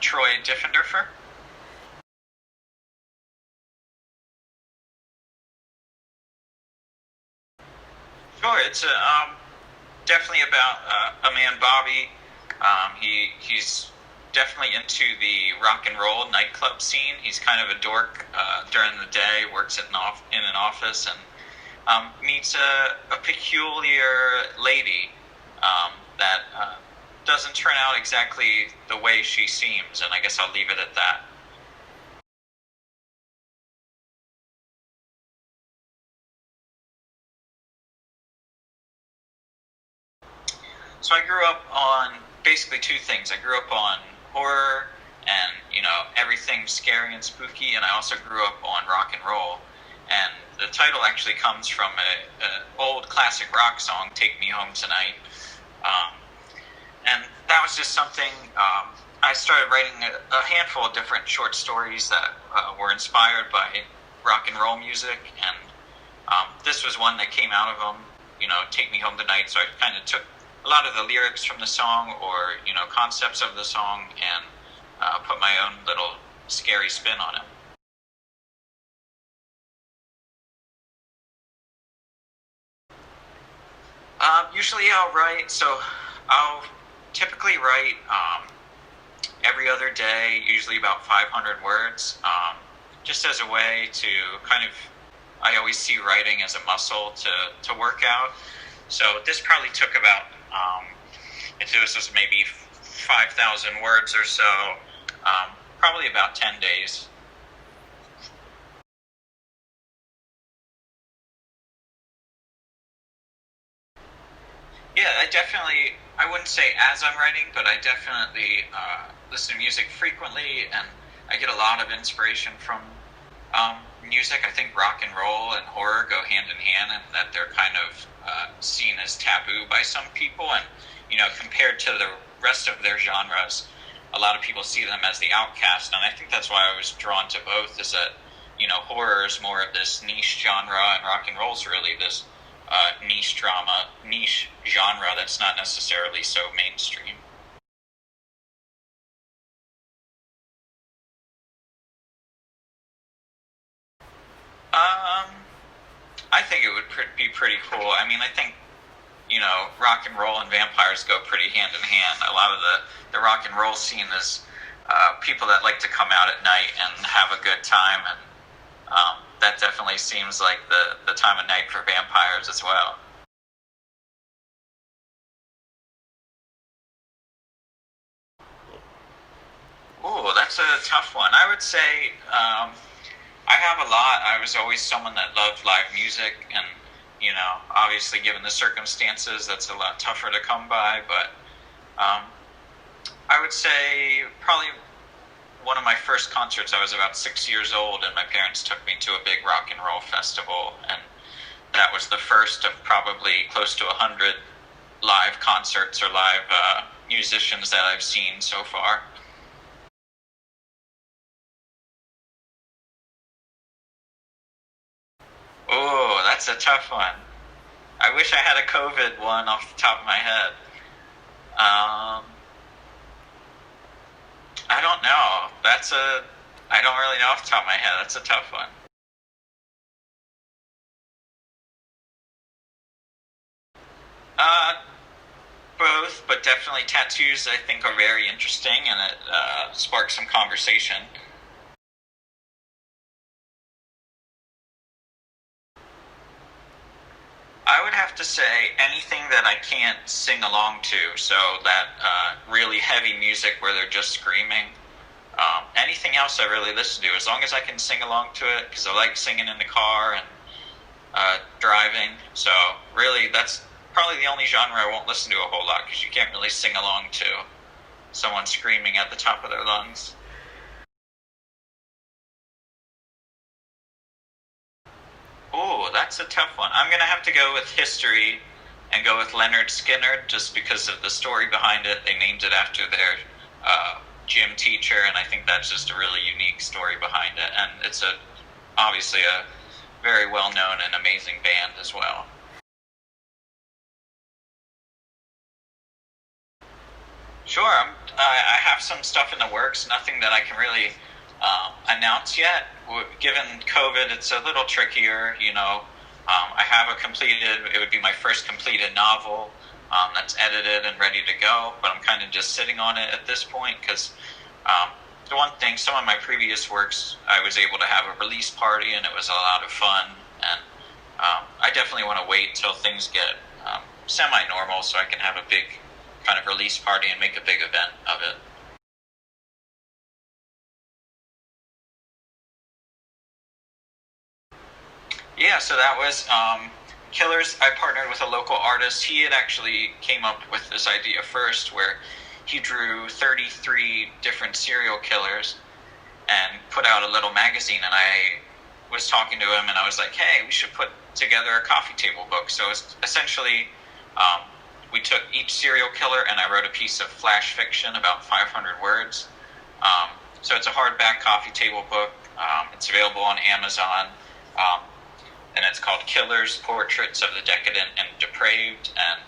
Troy Diffenderfer? Sure, it's definitely about a man, Bobby. He's definitely into the rock and roll nightclub scene. He's kind of a dork during the day, works in an office, and meets a peculiar lady that doesn't turn out exactly the way she seems, and I guess I'll leave it at that. So I grew up on basically two things. I grew up on horror and, everything scary and spooky, and I also grew up on rock and roll. And the title actually comes from an old classic rock song, Take Me Home Tonight. And that was just something, I started writing a handful of different short stories that were inspired by rock and roll music, and this was one that came out of them, Take Me Home Tonight. So I kind of took a lot of the lyrics from the song or, concepts of the song and put my own little scary spin on it. Usually I'll typically write every other day, usually about 500 words, just as a way to I always see writing as a muscle to work out. So this probably took about, if this was maybe 5,000 words or so, probably about 10 days. Yeah, I wouldn't say as I'm writing, but I definitely listen to music frequently, and I get a lot of inspiration from music. I think rock and roll and horror go hand in hand, and that they're kind of seen as taboo by some people, and compared to the rest of their genres, a lot of people see them as the outcast, and I think that's why I was drawn to both, is that horror is more of this niche genre, and rock and roll is really this niche genre that's not necessarily so mainstream. I think it would be pretty cool. I mean, I think rock and roll and vampires go pretty hand in hand. A lot of the rock and roll scene is people that like to come out at night and have a good time, and that definitely seems like the time of night for vampires as well. Ooh, that's a tough one. I would say I have a lot. I was always someone that loved live music, and obviously given the circumstances, that's a lot tougher to come by. But I would say probably one of my first concerts, I was about 6 years old, and my parents took me to a big rock and roll festival, and that was the first of probably close to 100 live concerts or live musicians that I've seen so far. Oh, that's a tough one. I wish I had a COVID one off the top of my head. Um, I don't know. I don't really know off the top of my head. That's a tough one. Uh, Both, but definitely tattoos I think are very interesting, and it sparks some conversation. I would have to say anything that I can't sing along to, so that really heavy music where they're just screaming. Anything else I really listen to, as long as I can sing along to it, because I like singing in the car and driving. So really, that's probably the only genre I won't listen to a whole lot, because you can't really sing along to someone screaming at the top of their lungs. Oh, that's a tough one. I'm going to have to go with history and go with Leonard Skinner, just because of the story behind it. They named it after their gym teacher, and I think that's just a really unique story behind it. And it's obviously a very well-known and amazing band as well. Sure. I have some stuff in the works. Nothing that I can really announce yet. Given COVID, it's a little trickier. I have a completed. It would be my first completed novel that's edited and ready to go. But I'm kind of just sitting on it at this point because the one thing, some of my previous works, I was able to have a release party and it was a lot of fun. And I definitely want to wait till things get semi-normal so I can have a big kind of release party and make a big event of it. Yeah, so that was Killers. I partnered with a local artist. He had actually came up with this idea first where he drew 33 different serial killers and put out a little magazine, and I was talking to him and I was like, hey, we should put together a coffee table book. So it's essentially we took each serial killer and I wrote a piece of flash fiction, about 500 words. So it's a hardback coffee table book. It's available on Amazon. And it's called Killers, Portraits of the Decadent and Depraved. And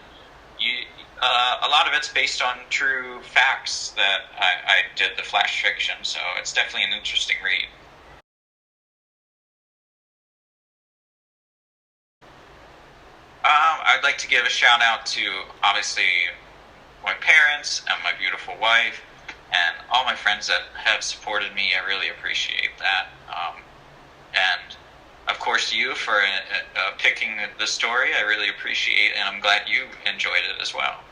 a lot of it's based on true facts that I did the flash fiction. So it's definitely an interesting read. I'd like to give a shout out to, obviously, my parents and my beautiful wife and all my friends that have supported me. I really appreciate that. And, of course, you for picking the story. I really appreciate it, and I'm glad you enjoyed it as well.